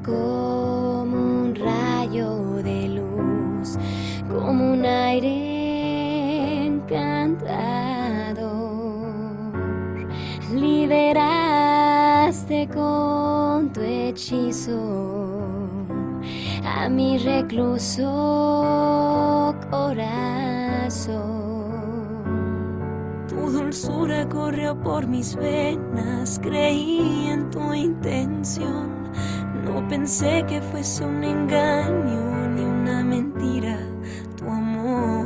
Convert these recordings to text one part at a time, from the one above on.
como un rayo de luz, como un aire encantador. Liberaste con tu hechizo a mi recluso corazón. Tu dulzura corrió por mis venas, creí en tu intención. No pensé que fuese un engaño ni una mentira tu amor.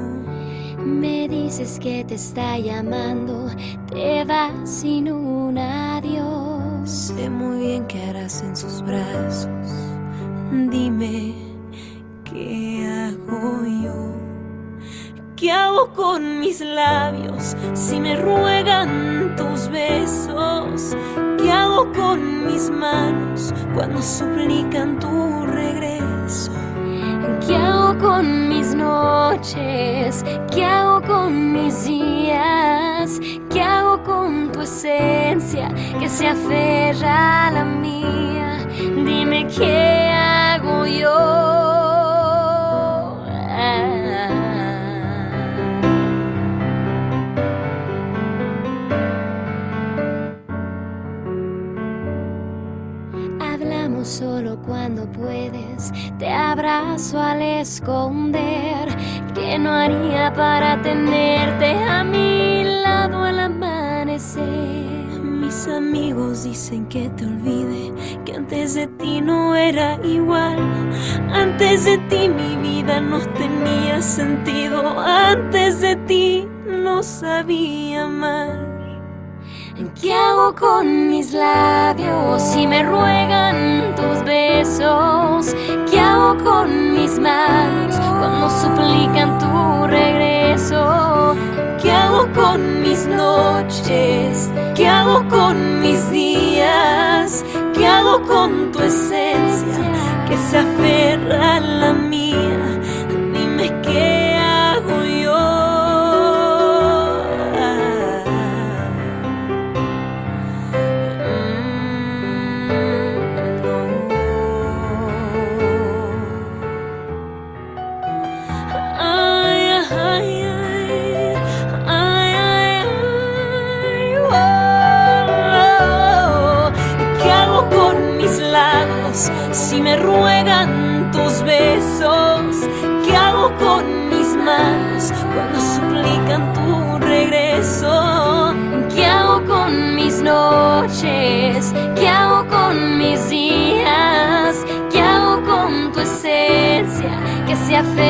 Me dices que te está llamando, te vas sin un adiós. Sé muy bien qué harás en sus brazos. Dime, ¿qué hago yo? ¿Qué hago con mis labios si me ruegan tus besos? ¿Qué hago con mis manos cuando suplican tu regreso? ¿Qué hago con mis noches? ¿Qué hago con mis días? ¿Qué hago con tu esencia que se aferra a la mía? Dime qué hago yo. Hablamos solo cuando puedes, te abrazo al esconder. ¿Qué no haría para tenerte a mi lado al amanecer? Mis amigos dicen que te olvide, que antes de ti no era igual. Antes de ti mi vida no tenía sentido. Antes de ti no sabía amar. ¿Qué hago con mis labios si me ruegan tus besos? ¿Qué hago con mis manos cuando suplican tu regreso? ¿Qué hago con mis noches? ¿Qué hago con mis días? ¿Qué hago con tu esencia que se aferra a la mía? Dime qué hago yo. Si me ruegan tus besos, ¿qué hago con mis manos cuando suplican tu regreso? ¿Qué hago con mis noches? ¿Qué hago con mis días? ¿Qué hago con tu esencia que se aferra